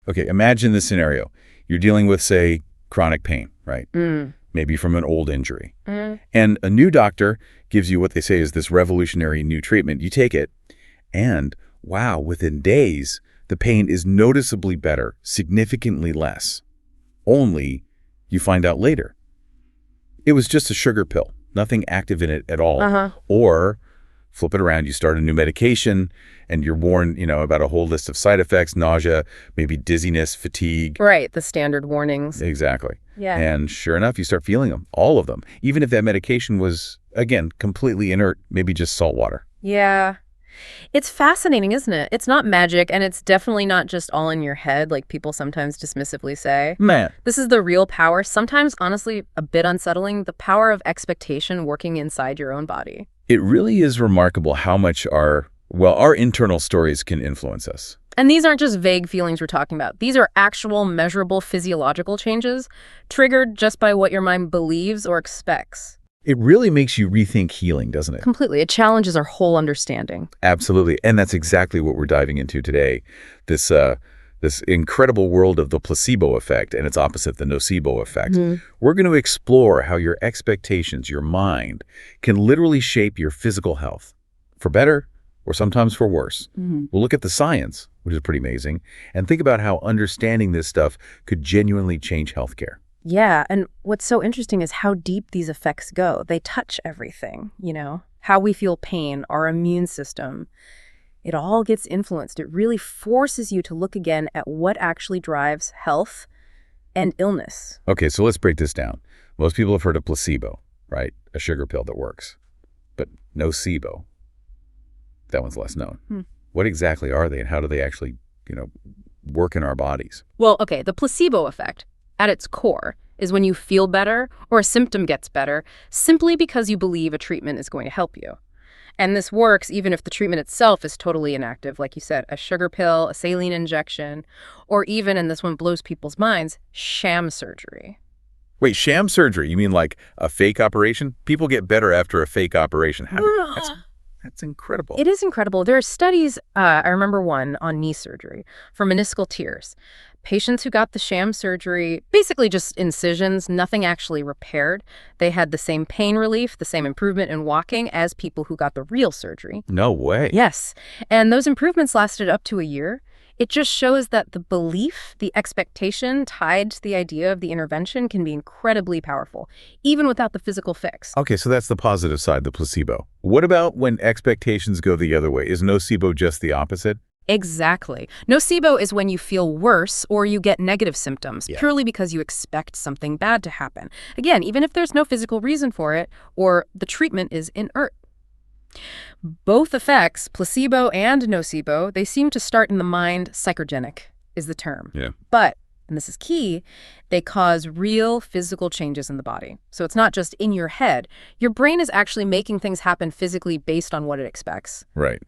Okay, imagine this scenario. You're dealing with, say, chronic pain, right? Maybe from an old injury. And a new doctor gives you what they say is this revolutionary new treatment. You take it, and wow, within days, the pain is noticeably better, significantly less. Only you find out later it was just a sugar pill, nothing active in it at all. Or flip it around, you start a new medication and you're warned, about a whole list of side effects, nausea, maybe dizziness, fatigue. Right, the standard warnings. Exactly. Yeah. And sure enough, you start feeling them, all of them, even if that medication was, again, completely inert, maybe just salt water. Yeah. It's fascinating, isn't it? It's not magic, and it's definitely not just all in your head, like people sometimes dismissively say. Man. This is the real power, sometimes, honestly, a bit unsettling, the power of expectation working inside your own body. It really is remarkable how much our internal stories can influence us. And these aren't just vague feelings we're talking about. These are actual, measurable physiological changes triggered just by what your mind believes or expects. It really makes you rethink healing, doesn't it? Completely. It challenges our whole understanding. Absolutely. And that's exactly what we're diving into today. This incredible world of the placebo effect and its opposite, the nocebo effect. We're going to explore how your expectations, your mind, can literally shape your physical health, for better or sometimes for worse. We'll look at the science, which is pretty amazing, and think about how understanding this stuff could genuinely change healthcare. Yeah, and what's so interesting is how deep these effects go. They touch everything, how we feel pain, our immune system. It all gets influenced. It really forces you to look again at what actually drives health and illness. Okay, so let's break this down. Most people have heard of placebo, right? A sugar pill that works. But nocebo, that one's less known. What exactly are they, and how do they actually, work in our bodies? Well, okay, the placebo effect, at its core, is when you feel better or a symptom gets better simply because you believe a treatment is going to help you. And this works even if the treatment itself is totally inactive, like you said, a sugar pill, a saline injection, or even, and this one blows people's minds, sham surgery. Wait, sham surgery? You mean like a fake operation? People get better after a fake operation. That's incredible. It is incredible. There are studies, I remember one on knee surgery for meniscal tears. Patients who got the sham surgery, basically just incisions, nothing actually repaired. They had the same pain relief, the same improvement in walking as people who got the real surgery. No way. Yes. And those improvements lasted up to a year. It just shows that the belief, the expectation tied to the idea of the intervention can be incredibly powerful, even without the physical fix. Okay, so that's the positive side, the placebo. What about when expectations go the other way? Is nocebo just the opposite? Exactly. Nocebo is when you feel worse or you get negative symptoms, purely because you expect something bad to happen. Again, even if there's no physical reason for it or the treatment is inert. Both effects, placebo and nocebo, they seem to start in the mind. Psychogenic is the term. But, and this is key, they cause real physical changes in the body. So it's not just in your head. Your brain is actually making things happen physically based on what it expects. Right.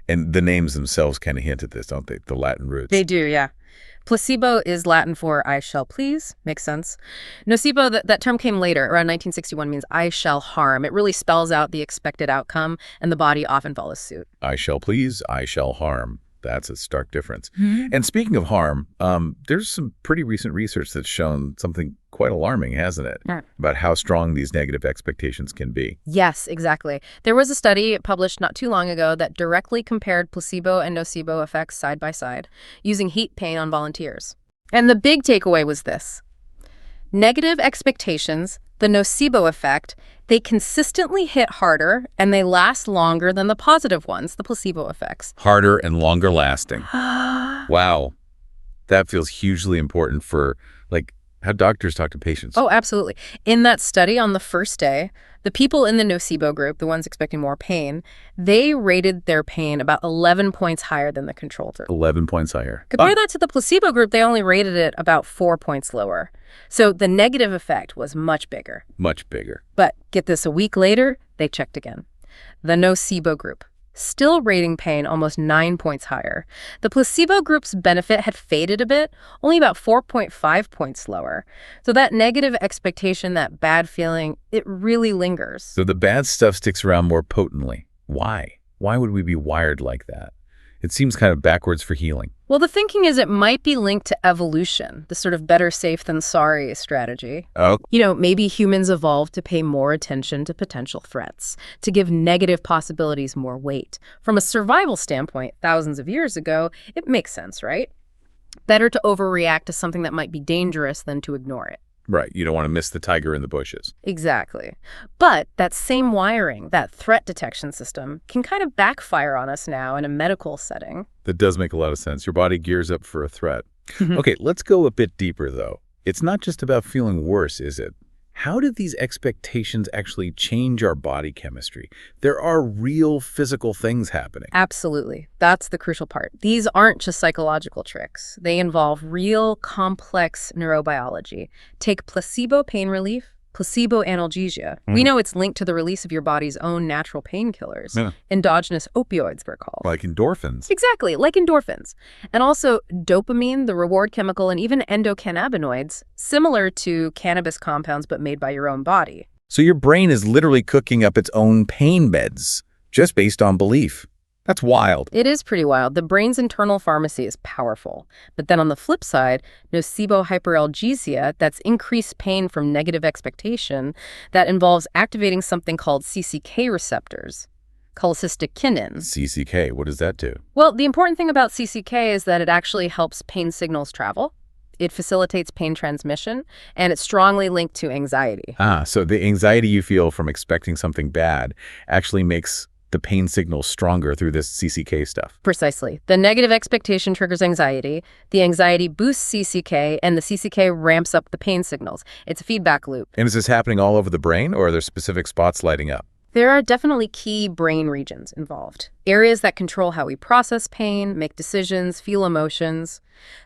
And the names themselves kind of hint at this, don't they? The Latin roots. They do, yeah. Placebo is Latin for I shall please. Makes sense. Nocebo, that term came later, around 1961, means I shall harm. It really spells out the expected outcome, and the body often follows suit. I shall please, I shall harm. That's a stark difference. And speaking of harm, there's some pretty recent research that's shown something quite alarming, hasn't it? About how strong these negative expectations can be. Yes, exactly. There was a study published not too long ago that directly compared placebo and nocebo effects side by side, using heat pain on volunteers. And the big takeaway was this. Negative expectations, the nocebo effect, they consistently hit harder and they last longer than the positive ones, the placebo effects. Harder and longer lasting. Wow. That feels hugely important for, how doctors talk to patients. Oh, absolutely. In that study on the first day, the people in the nocebo group, the ones expecting more pain, they rated their pain about 11 points higher than the control group. 11 points higher. Compare that to the placebo group, they only rated it about 4 points lower. So the negative effect was much bigger. Much bigger. But get this, a week later, they checked again. The nocebo group, still rating pain almost 9 points higher. The placebo group's benefit had faded a bit, only about 4.5 points lower. So that negative expectation, that bad feeling, it really lingers. So the bad stuff sticks around more potently. Why? Why would we be wired like that? It seems kind of backwards for healing. Well, the thinking is it might be linked to evolution, the sort of better safe than sorry strategy. Oh, Maybe humans evolved to pay more attention to potential threats, to give negative possibilities more weight. From a survival standpoint, thousands of years ago, it makes sense, right? Better to overreact to something that might be dangerous than to ignore it. right. You don't want to miss the tiger in the bushes. Exactly. But that same wiring, that threat detection system, can kind of backfire on us now in a medical setting. That does make a lot of sense. Your body gears up for a threat. Okay, let's go a bit deeper, though. It's not just about feeling worse, is it? How do these expectations actually change our body chemistry? There are real physical things happening. Absolutely. That's the crucial part. These aren't just psychological tricks. They involve real, complex neurobiology. Take placebo pain relief, placebo analgesia. We know it's linked to the release of your body's own natural painkillers. Yeah. Endogenous opioids, they're called. Like endorphins. Exactly, like endorphins. And also dopamine, the reward chemical, and even endocannabinoids, similar to cannabis compounds but made by your own body. So your brain is literally cooking up its own pain meds just based on belief. That's wild. It is pretty wild. The brain's internal pharmacy is powerful. But then on the flip side, nocebo hyperalgesia, that's increased pain from negative expectation, that involves activating something called CCK receptors, cholecystokinin. CCK, what does that do? Well, the important thing about CCK is that it actually helps pain signals travel. It facilitates pain transmission, and it's strongly linked to anxiety. So the anxiety you feel from expecting something bad actually makes the pain signals stronger through this CCK stuff. Precisely. The negative expectation triggers anxiety, the anxiety boosts CCK, and the CCK ramps up the pain signals. It's a feedback loop. And is this happening all over the brain, or are there specific spots lighting up? There are definitely key brain regions involved. Areas that control how we process pain, make decisions, feel emotions.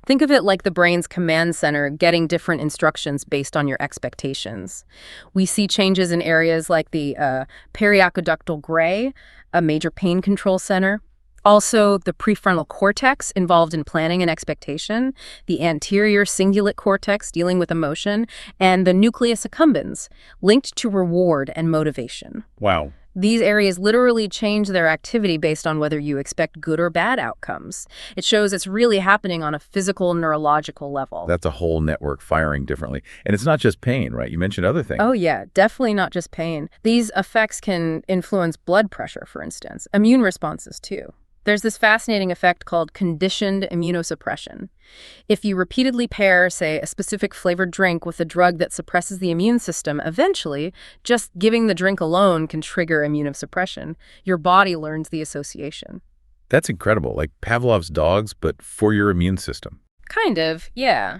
Think of it like the brain's command center getting different instructions based on your expectations. We see changes in areas like the periaqueductal gray, a major pain control center. Also, the prefrontal cortex involved in planning and expectation, the anterior cingulate cortex dealing with emotion, and the nucleus accumbens linked to reward and motivation. Wow. These areas literally change their activity based on whether you expect good or bad outcomes. It shows it's really happening on a physical, neurological level. That's a whole network firing differently. And it's not just pain, right? You mentioned other things. Oh, yeah, definitely not just pain. These effects can influence blood pressure, for instance, immune responses, too. There's this fascinating effect called conditioned immunosuppression. If you repeatedly pair, say, a specific flavored drink with a drug that suppresses the immune system, eventually, just giving the drink alone can trigger immunosuppression. Your body learns the association. That's incredible. Like Pavlov's dogs, but for your immune system. Kind of, yeah.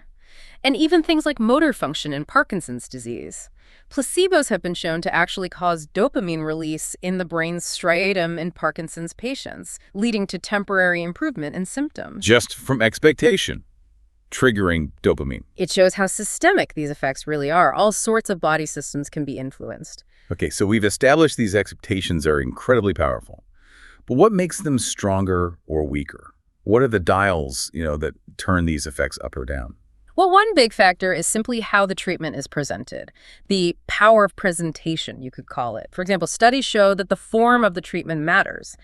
And even things like motor function in Parkinson's disease. Placebos have been shown to actually cause dopamine release in the brain's striatum in Parkinson's patients, leading to temporary improvement in symptoms. Just from expectation, triggering dopamine. It shows how systemic these effects really are. All sorts of body systems can be influenced. Okay, so we've established these expectations are incredibly powerful. But what makes them stronger or weaker? What are the dials, that turn these effects up or down? Well, one big factor is simply how the treatment is presented. The power of presentation, you could call it. For example, studies show that the form of the treatment matters.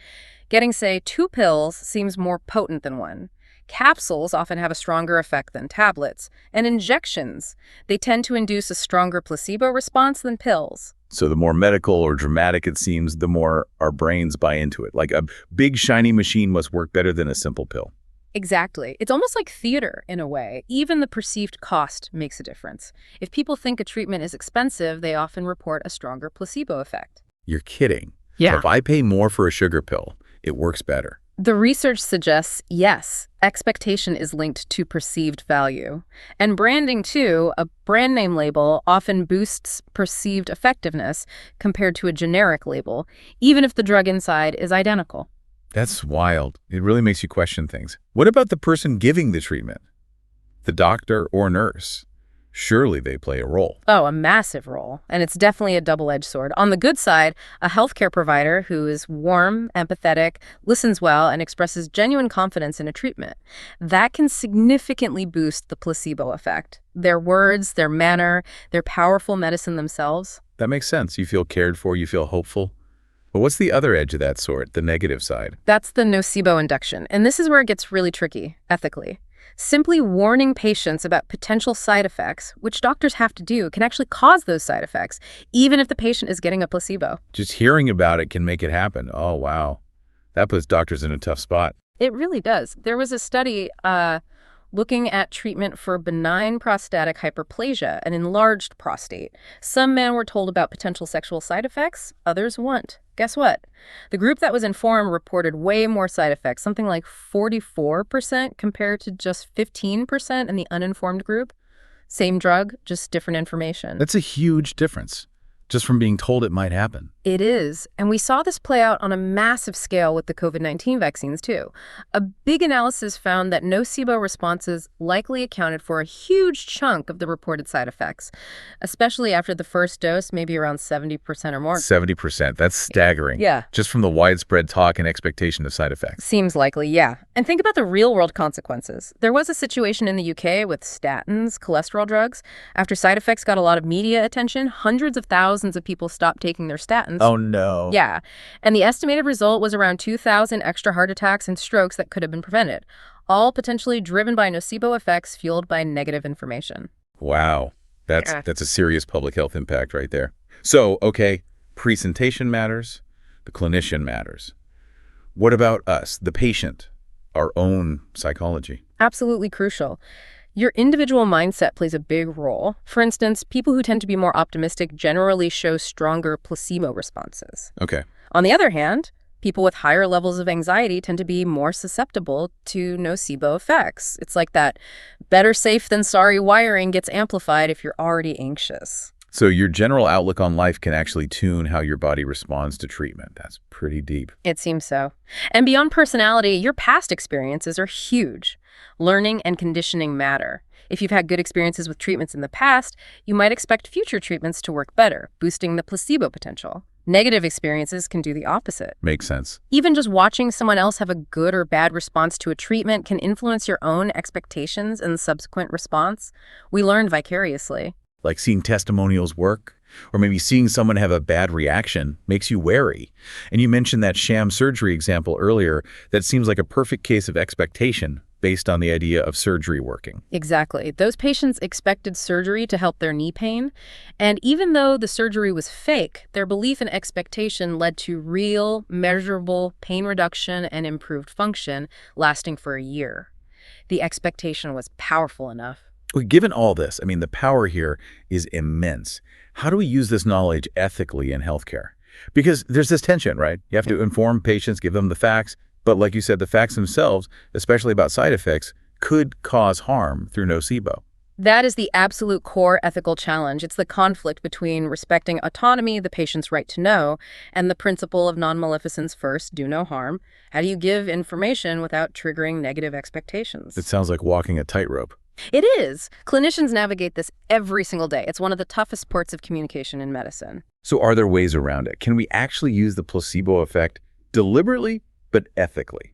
Getting, say, 2 pills seems more potent than 1. Capsules often have a stronger effect than tablets. And injections, they tend to induce a stronger placebo response than pills. So the more medical or dramatic it seems, the more our brains buy into it. Like a big shiny machine must work better than a simple pill. Exactly. It's almost like theater in a way. Even the perceived cost makes a difference. If people think a treatment is expensive, they often report a stronger placebo effect. You're kidding. Yeah. So if I pay more for a sugar pill, it works better. The research suggests, yes, expectation is linked to perceived value. And branding, too, a brand name label often boosts perceived effectiveness compared to a generic label, even if the drug inside is identical. That's wild. It really makes you question things. What about the person giving the treatment? The doctor or nurse? Surely they play a role. Oh, a massive role. And it's definitely a double-edged sword. On the good side, a healthcare provider who is warm, empathetic, listens well, and expresses genuine confidence in a treatment. That can significantly boost the placebo effect. Their words, their manner, their powerful medicine themselves. That makes sense. You feel cared for, you feel hopeful. But what's the other edge of that sword, the negative side? That's the nocebo induction, and this is where it gets really tricky, ethically. Simply warning patients about potential side effects, which doctors have to do, can actually cause those side effects, even if the patient is getting a placebo. Just hearing about it can make it happen. Oh, wow. That puts doctors in a tough spot. It really does. There was a study looking at treatment for benign prostatic hyperplasia, an enlarged prostate. Some men were told about potential sexual side effects, others weren't. Guess what? The group that was informed reported way more side effects, something like 44% compared to just 15% in the uninformed group. Same drug, just different information. That's a huge difference, just from being told it might happen. It is, and we saw this play out on a massive scale with the COVID-19 vaccines, too. A big analysis found that nocebo responses likely accounted for a huge chunk of the reported side effects, especially after the first dose, maybe around 70% or more. 70%, that's staggering. Yeah. Just from the widespread talk and expectation of side effects. Seems likely, yeah. And think about the real-world consequences. There was a situation in the UK with statins, cholesterol drugs. After side effects got a lot of media attention, hundreds of thousands of people stopped taking their statins. Oh, no. Yeah. And the estimated result was around 2,000 extra heart attacks and strokes that could have been prevented, all potentially driven by nocebo effects fueled by negative information. Wow. That's a serious public health impact right there. So, okay, presentation matters, the clinician matters. What about us, the patient, our own psychology? Absolutely crucial. Your individual mindset plays a big role. For instance, people who tend to be more optimistic generally show stronger placebo responses. Okay. On the other hand, people with higher levels of anxiety tend to be more susceptible to nocebo effects. It's like that better safe than sorry wiring gets amplified if you're already anxious. So your general outlook on life can actually tune how your body responds to treatment. That's pretty deep. It seems so. And beyond personality, your past experiences are huge. Learning and conditioning matter. If you've had good experiences with treatments in the past, you might expect future treatments to work better, boosting the placebo potential. Negative experiences can do the opposite. Makes sense. Even just watching someone else have a good or bad response to a treatment can influence your own expectations and subsequent response. We learn vicariously. Like seeing testimonials work, or maybe seeing someone have a bad reaction makes you wary. And you mentioned that sham surgery example earlier. That seems like a perfect case of expectation based on the idea of surgery working. Exactly. Those patients expected surgery to help their knee pain, and even though the surgery was fake, their belief and expectation led to real, measurable pain reduction and improved function lasting for a year. The expectation was powerful enough. Well, given all this, I mean, the power here is immense. How do we use this knowledge ethically in healthcare? Because there's this tension, right? You have to inform patients, give them the facts, but like you said, the facts themselves, especially about side effects, could cause harm through nocebo. That is the absolute core ethical challenge. It's the conflict between respecting autonomy, the patient's right to know, and the principle of non-maleficence first, do no harm. How do you give information without triggering negative expectations? It sounds like walking a tightrope. It is. Clinicians navigate this every single day. It's one of the toughest parts of communication in medicine. So are there ways around it? Can we actually use the placebo effect deliberately, but ethically,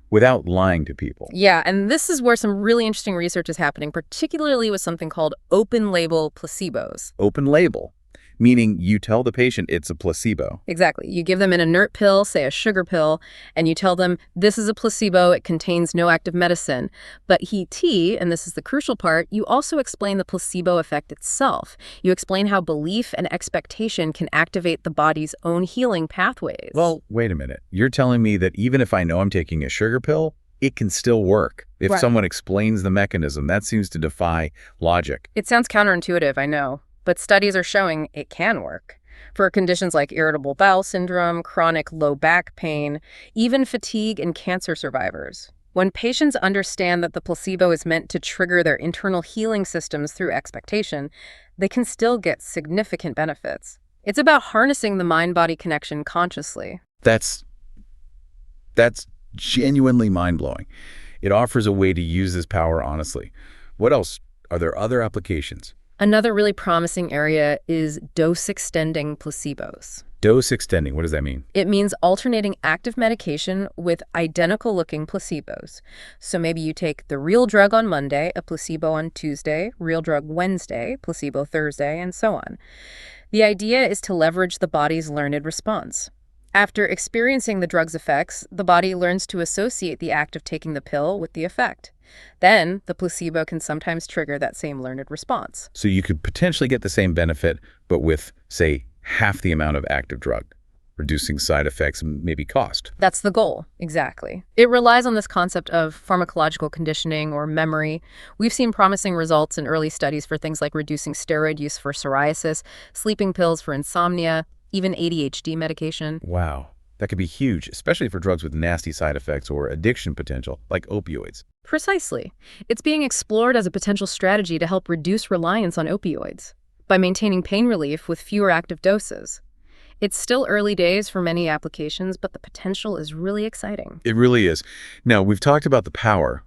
without lying to people? Yeah, and this is where some really interesting research is happening, particularly with something called open-label placebos. Open label, meaning you tell the patient it's a placebo. Exactly. You give them an inert pill, say a sugar pill, and you tell them this is a placebo, it contains no active medicine. But and this is the crucial part, you also explain the placebo effect itself. You explain how belief and expectation can activate the body's own healing pathways. Well, wait a minute. You're telling me that even if I know I'm taking a sugar pill, it can still work. If Right. someone explains the mechanism, that seems to defy logic. It sounds counterintuitive, I know, but studies are showing it can work. For conditions like irritable bowel syndrome, chronic low back pain, even fatigue in cancer survivors. When patients understand that the placebo is meant to trigger their internal healing systems through expectation, they can still get significant benefits. It's about harnessing the mind-body connection consciously. That's genuinely mind-blowing. It offers a way to use this power honestly. What else? Are there other applications? Another really promising area is dose-extending placebos. Dose extending, what does that mean? It means alternating active medication with identical-looking placebos. So maybe you take the real drug on Monday, a placebo on Tuesday, real drug Wednesday, placebo Thursday, and so on. The idea is to leverage the body's learned response. After experiencing the drug's effects, the body learns to associate the act of taking the pill with the effect. Then, the placebo can sometimes trigger that same learned response. So you could potentially get the same benefit, but with, say, half the amount of active drug, reducing side effects and maybe cost. That's the goal, exactly. It relies on this concept of pharmacological conditioning or memory. We've seen promising results in early studies for things like reducing steroid use for psoriasis, sleeping pills for insomnia, even ADHD medication. Wow. That could be huge, especially for drugs with nasty side effects or addiction potential, like opioids. Precisely. It's being explored as a potential strategy to help reduce reliance on opioids by maintaining pain relief with fewer active doses. It's still early days for many applications, but the potential is really exciting. It really is. Now, we've talked about the power,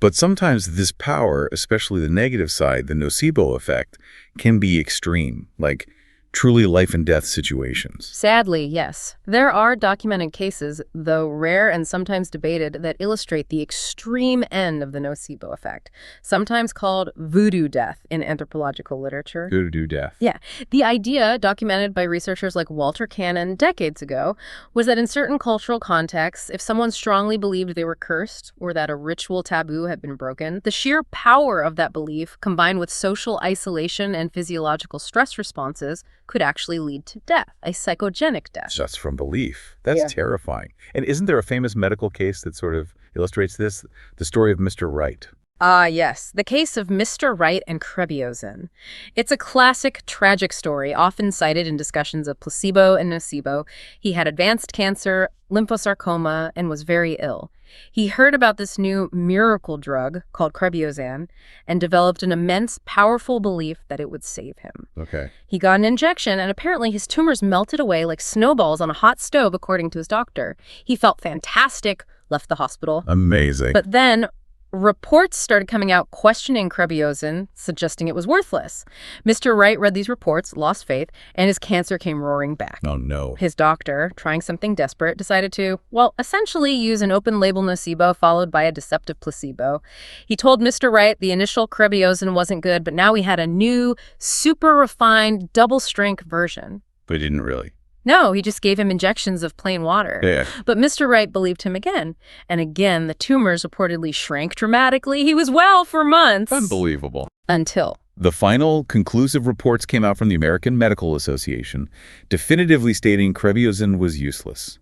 but sometimes this power, especially the negative side, the nocebo effect, can be extreme, like truly life and death situations. Sadly, yes. There are documented cases, though rare and sometimes debated, that illustrate the extreme end of the nocebo effect, sometimes called voodoo death in anthropological literature. Voodoo death. Yeah. The idea, documented by researchers like Walter Cannon decades ago, was that in certain cultural contexts, if someone strongly believed they were cursed or that a ritual taboo had been broken, the sheer power of that belief, combined with social isolation and physiological stress responses, could actually lead to death, a psychogenic death. Just from belief. That's terrifying. And isn't there a famous medical case that sort of illustrates this? The story of Mr. Wright. Ah, yes, the case of Mr. Wright and Krebbiozin. It's a classic, tragic story, often cited in discussions of placebo and nocebo. He had advanced cancer, lymphosarcoma, and was very ill. He heard about this new miracle drug called Krebbiozin and developed an immense, powerful belief that it would save him. Okay. He got an injection, and apparently his tumors melted away like snowballs on a hot stove, according to his doctor. He felt fantastic, left the hospital. Amazing. But then reports started coming out questioning Krebbiozin, suggesting it was worthless. Mr. Wright read these reports, lost faith, and his cancer came roaring back. Oh, no. His doctor, trying something desperate, decided to, well, essentially use an open-label nocebo followed by a deceptive placebo. He told Mr. Wright the initial Krebbiozin wasn't good, but now he had a new, super refined, double-strength version. But he didn't really. No, he just gave him injections of plain water. Yeah. But Mr. Wright believed him again. And again, the tumors reportedly shrank dramatically. He was well for months. Unbelievable. Until The final conclusive reports came out from the American Medical Association, definitively stating Krebbiozin was useless.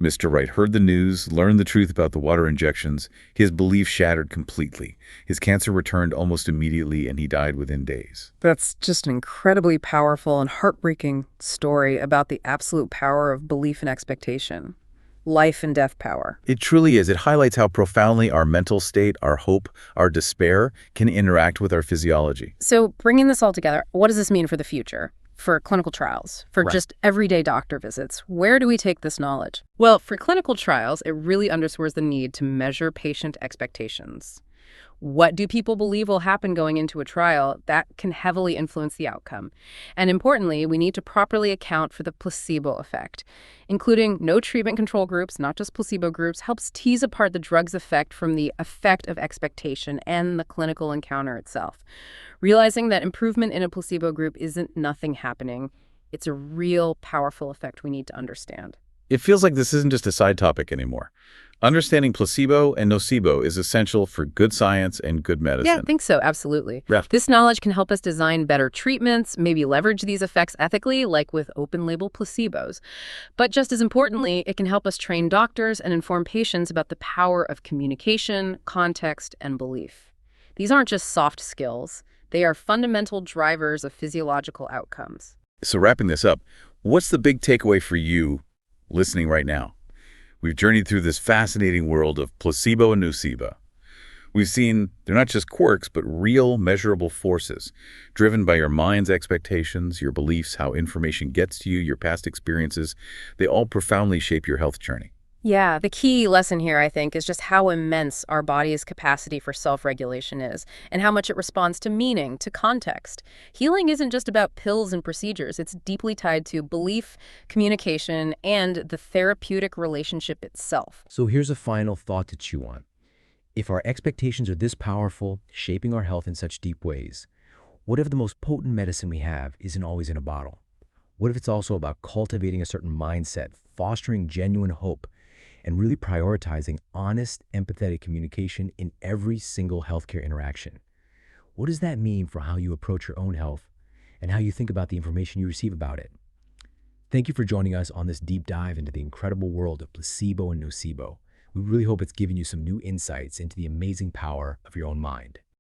Mr. Wright heard the news, learned the truth about the water injections. His belief shattered completely. His cancer returned almost immediately, and he died within days. That's just an incredibly powerful and heartbreaking story about the absolute power of belief and expectation. Life and death power. It truly is. It highlights how profoundly our mental state, our hope, our despair can interact with our physiology. So bringing this all together, what does this mean for the future? For clinical trials, for just everyday doctor visits? Where do we take this knowledge? Well, for clinical trials, it really underscores the need to measure patient expectations. What do people believe will happen going into a trial? That can heavily influence the outcome. And importantly, we need to properly account for the placebo effect. Including no treatment control groups, not just placebo groups, helps tease apart the drug's effect from the effect of expectation and the clinical encounter itself. Realizing that improvement in a placebo group isn't nothing happening. It's a real powerful effect we need to understand. It feels like this isn't just a side topic anymore. Understanding placebo and nocebo is essential for good science and good medicine. Yeah, I think so. Absolutely. Yeah. This knowledge can help us design better treatments, maybe leverage these effects ethically, like with open-label placebos. But just as importantly, it can help us train doctors and inform patients about the power of communication, context, and belief. These aren't just soft skills. They are fundamental drivers of physiological outcomes. So wrapping this up, what's the big takeaway for you listening right now? We've journeyed through this fascinating world of placebo and nocebo. We've seen they're not just quirks, but real measurable forces, driven by your mind's expectations, your beliefs, how information gets to you, your past experiences. They all profoundly shape your health journey. Yeah, the key lesson here, I think, is just how immense our body's capacity for self-regulation is, and how much it responds to meaning, to context. Healing isn't just about pills and procedures. It's deeply tied to belief, communication, and the therapeutic relationship itself. So here's a final thought to chew on. If our expectations are this powerful, shaping our health in such deep ways, what if the most potent medicine we have isn't always in a bottle? What if it's also about cultivating a certain mindset, fostering genuine hope, and really prioritizing honest, empathetic communication in every single healthcare interaction. What does that mean for how you approach your own health and how you think about the information you receive about it? Thank you for joining us on this deep dive into the incredible world of placebo and nocebo. We really hope it's given you some new insights into the amazing power of your own mind.